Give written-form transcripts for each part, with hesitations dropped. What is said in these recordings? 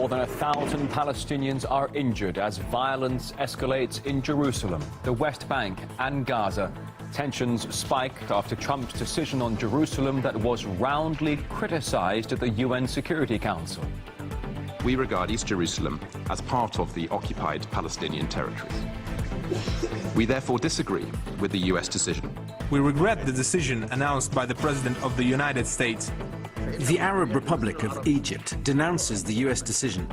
More than 1,000 Palestinians are injured as violence escalates in Jerusalem, the West Bank and Gaza. Tensions spiked after Trump's decision on Jerusalem that was roundly criticized at the UN Security Council. We regard East Jerusalem as part of the occupied Palestinian territories. We therefore disagree with the US decision. We regret the decision announced by the President of the United States. The Arab Republic of Egypt denounces the US decision.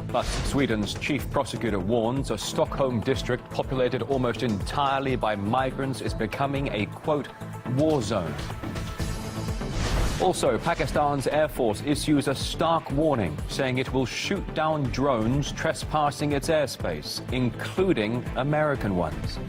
Plus, Sweden's chief prosecutor warns a Stockholm district populated almost entirely by migrants is becoming a, quote, war zone. Also, Pakistan's Air Force issues a stark warning, saying it will shoot down drones trespassing its airspace, including American ones.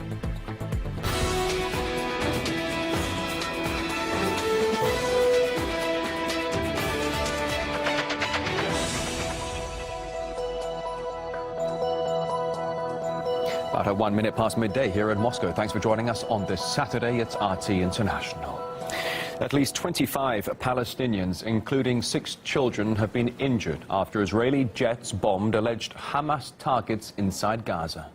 About 1 minute past midday here in Moscow. Thanks for joining us on this Saturday. It's RT International. At least 25 Palestinians, including 6 children, have been injured after Israeli jets bombed alleged Hamas targets inside Gaza.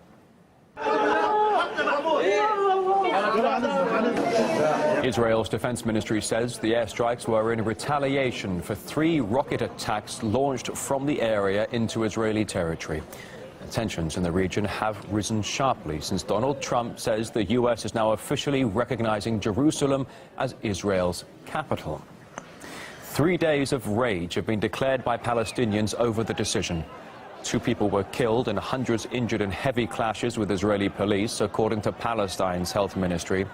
Israel's defense ministry says the airstrikes were in retaliation for 3 rocket attacks launched from the area into Israeli territory. Tensions in the region have risen sharply since Donald Trump says the U.S. is now officially recognizing Jerusalem as Israel's capital. 3 days of rage have been declared by Palestinians over the decision. 2 people were killed and hundreds injured in heavy clashes with Israeli police, according to Palestine's health ministry.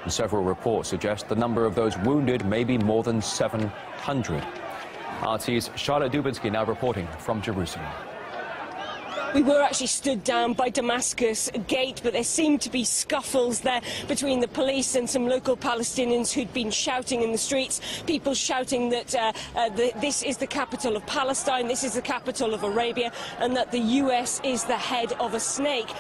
And several reports suggest the number of those wounded may be more than 700. RT's Charlotte Dubinsky now reporting from Jerusalem. We were actually stood down by Damascus Gate, but there seemed to be scuffles there between the police and some local Palestinians who'd been shouting in the streets, people shouting that this is the capital of Palestine, this is the capital of Arabia, and that the US is the head of a snake.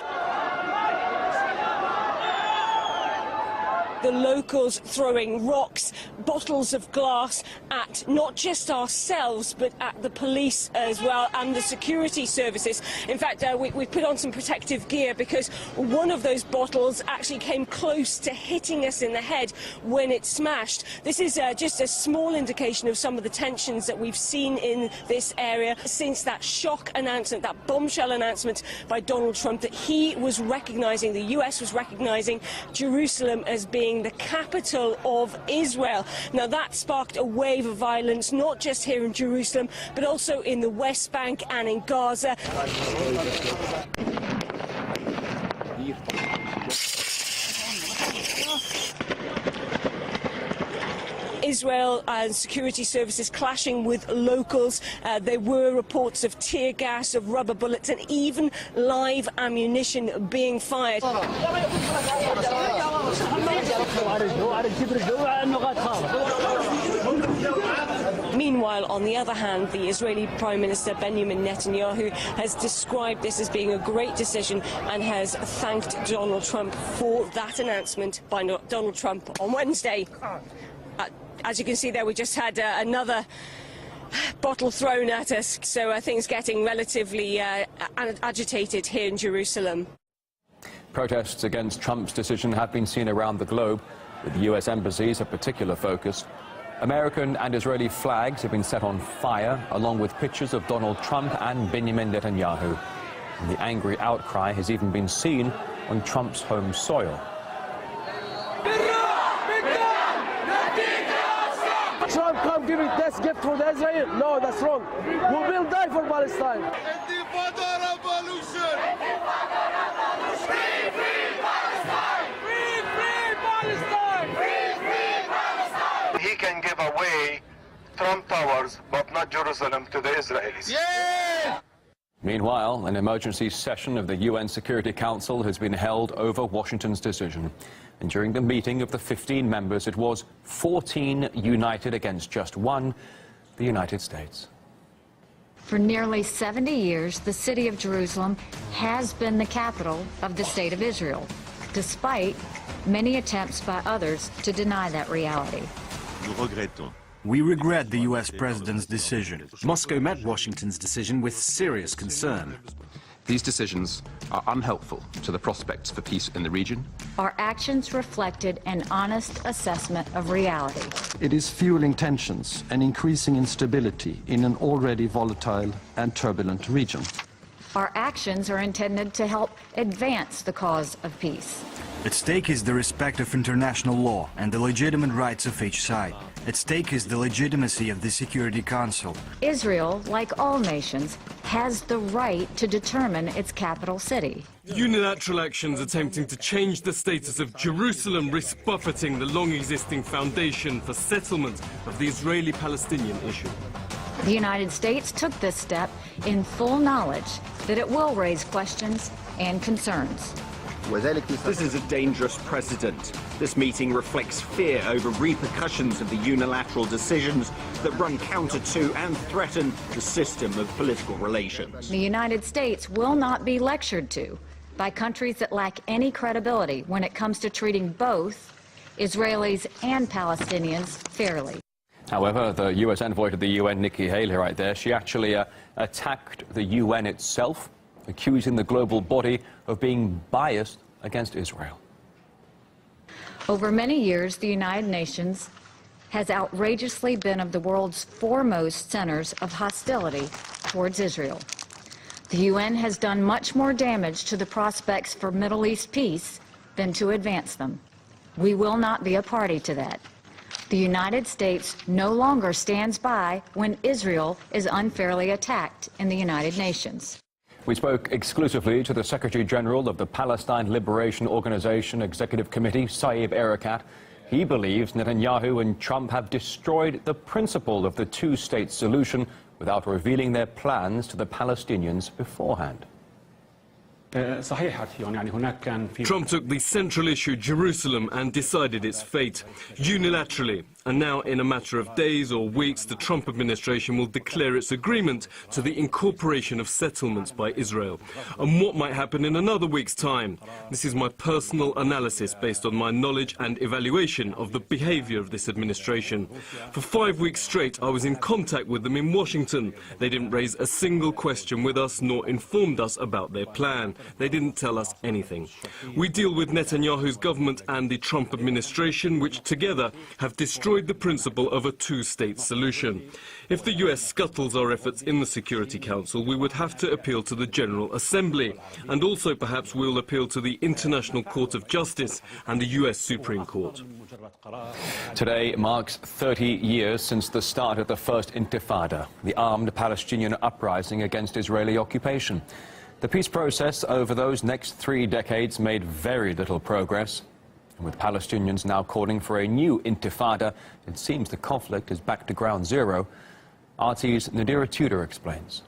The locals throwing rocks, bottles of glass at not just ourselves, but at the police as well and the security services. In fact, we put on some protective gear because one of those bottles actually came close to hitting us in the head when it smashed. This is just a small indication of some of the tensions that we've seen in this area since that shock announcement, that bombshell announcement by Donald Trump that he was recognizing, the US was recognizing Jerusalem as being the capital of Israel. Now that sparked a wave of violence, not just here in Jerusalem, but also in the West Bank and in Gaza. Israel and security services clashing with locals. There were reports of tear gas, of rubber bullets, and even live ammunition being fired. Meanwhile, on the other hand, the Israeli Prime Minister Benjamin Netanyahu has described this as being a great decision and has thanked Donald Trump for that announcement by Donald Trump on Wednesday. As you can see there, we just had another bottle thrown at us, so things getting relatively agitated here in Jerusalem. Protests against Trump's decision have been seen around the globe, with the U.S. embassies a particular focus. American and Israeli flags have been set on fire, along with pictures of Donald Trump and Benjamin Netanyahu. And the angry outcry has even been seen on Trump's home soil. Trump come give it this gift for Israel? No, that's wrong. We will die for Palestine. He can give away Trump Towers, but not Jerusalem to the Israelis. Yeah! Meanwhile, an emergency session of the UN Security Council has been held over Washington's decision. And during the meeting of the 15 members, it was 14 united against just 1, the United States. For nearly 70 years, the city of Jerusalem has been the capital of the state of Israel, despite many attempts by others to deny that reality. Nous regrettons We regret the US president's decision. Moscow met Washington's decision with serious concern. These decisions are unhelpful to the prospects for peace in the region. Our actions reflected an honest assessment of reality. It is fueling tensions and increasing instability in an already volatile and turbulent region. Our actions are intended to help advance the cause of peace. At stake is the respect of international law and the legitimate rights of each side. At stake is the legitimacy of the Security Council. Israel, like all nations, has the right to determine its capital city. Unilateral actions attempting to change the status of Jerusalem risk buffeting the long-existing foundation for settlement of the Israeli-Palestinian issue. The United States took this step in full knowledge that it will raise questions and concerns. This is a dangerous precedent. This meeting reflects fear over repercussions of the unilateral decisions that run counter to and threaten the system of political relations. The United States will not be lectured to by countries that lack any credibility when it comes to treating both Israelis and Palestinians fairly. However, the US envoy to the UN, Nikki Haley, right there, she actually attacked the UN itself, accusing the global body of being biased against Israel. Over many years, the United Nations has outrageously been of the world's foremost centers of hostility towards Israel. The UN has done much more damage to the prospects for Middle East peace than to advance them. We will not be a party to that. The United States no longer stands by when Israel is unfairly attacked in the United Nations. We spoke exclusively to the Secretary General of the Palestine Liberation Organization Executive Committee, Saeb Erekat. He believes Netanyahu and Trump have destroyed the principle of the two-state solution without revealing their plans to the Palestinians beforehand. Trump took the central issue, Jerusalem, and decided its fate unilaterally. And now, in a matter of days or weeks, the Trump administration will declare its agreement to the incorporation of settlements by Israel. And what might happen in another week's time? This is my personal analysis based on my knowledge and evaluation of the behavior of this administration. For 5 weeks straight, I was in contact with them in Washington. They didn't raise a single question with us, nor informed us about their plan. They didn't tell us anything. We deal with Netanyahu's government and the Trump administration, which together have destroyed the principle of a two-state solution. If the US scuttles our efforts in the Security Council, we would have to appeal to the General Assembly, and also perhaps we'll appeal to the International Court of Justice and the US Supreme Court. Today marks 30 years since the start of the first Intifada, the armed Palestinian uprising against Israeli occupation. The peace process over those next 3 decades made very little progress. And with Palestinians now calling for a new Intifada, it seems the conflict is back to ground zero. RT's Nadira Tudor explains.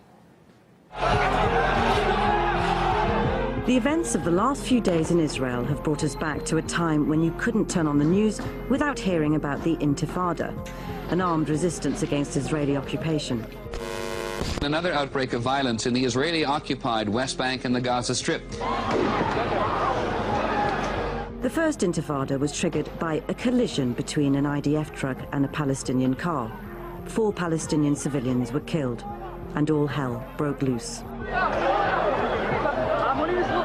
The events of the last few days in Israel have brought us back to a time when you couldn't turn on the news without hearing about the Intifada, an armed resistance against Israeli occupation. Another outbreak of violence in the Israeli-occupied West Bank and the Gaza Strip. The first Intifada was triggered by a collision between an IDF truck and a Palestinian car. 4 Palestinian civilians were killed, and all hell broke loose.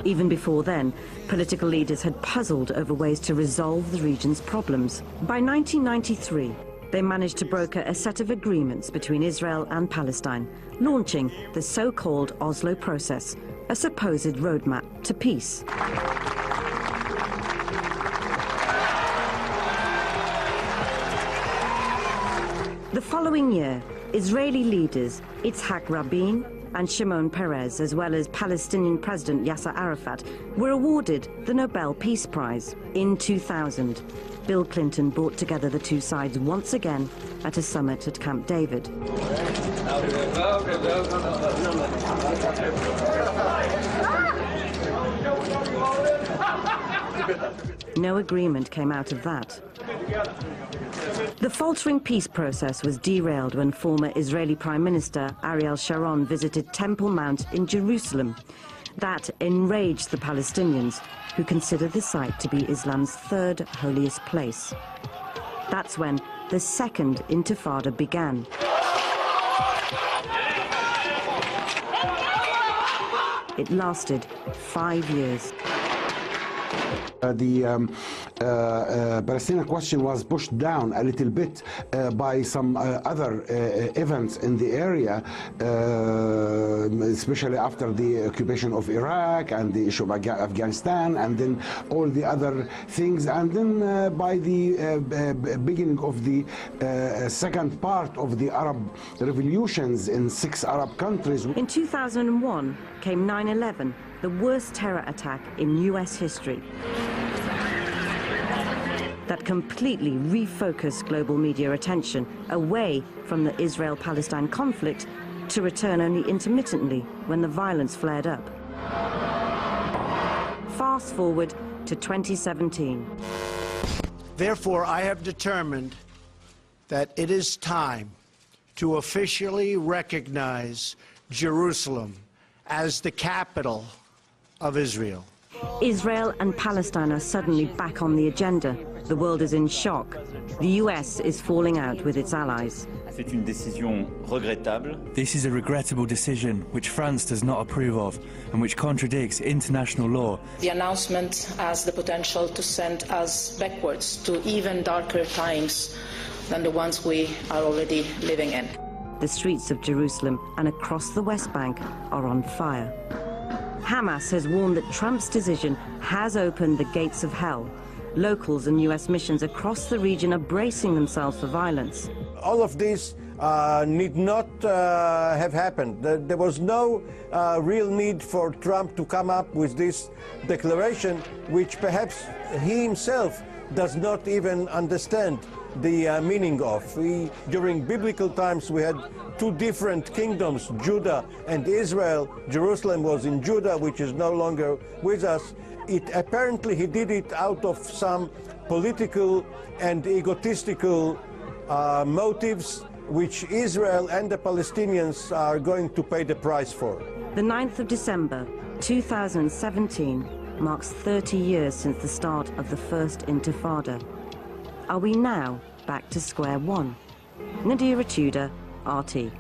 Even before then, political leaders had puzzled over ways to resolve the region's problems. By 1993, they managed to broker a set of agreements between Israel and Palestine, launching the so-called Oslo process, a supposed roadmap to peace. The following year, Israeli leaders Yitzhak Rabin and Shimon Peres, as well as Palestinian President Yasser Arafat, were awarded the Nobel Peace Prize. In 2000, Bill Clinton brought together the two sides once again at a summit at Camp David. No agreement came out of that. The faltering peace process was derailed when former Israeli Prime Minister Ariel Sharon visited Temple Mount in Jerusalem. That enraged the Palestinians, who consider the site to be Islam's 3rd holiest place. That's when the second Intifada began. It lasted 5 years. The Palestinian question was pushed down a little bit by some other events in the area, especially after the occupation of Iraq and the issue of Afghanistan, and then all the other things, and then by the beginning of the second part of the Arab revolutions in 6 Arab countries. In 2001 came 9/11, the worst terror attack in US history. That completely refocused global media attention away from the Israel-Palestine conflict to return only intermittently when the violence flared up. Fast forward to 2017. Therefore, I have determined that it is time to officially recognize Jerusalem as the capital of Israel. Israel and Palestine are suddenly back on the agenda. The world is in shock. The US is falling out with its allies. This is a regrettable decision which France does not approve of and which contradicts international law. The announcement has the potential to send us backwards to even darker times than the ones we are already living in. The streets of Jerusalem and across the West Bank are on fire. Hamas has warned that Trump's decision has opened the gates of hell. Locals and US missions across the region are bracing themselves for violence. All of this need not have happened. There was no real need for Trump to come up with this declaration, which perhaps he himself does not even understand the meaning of. During biblical times, we had 2 different kingdoms, Judah and Israel. Jerusalem was in Judah, which is no longer with us. Apparently, he did it out of some political and egotistical motives, which Israel and the Palestinians are going to pay the price for. The 9th of December, 2017, marks 30 years since the start of the first Intifada. Are we now back to square one? Nadia Tudor, RT.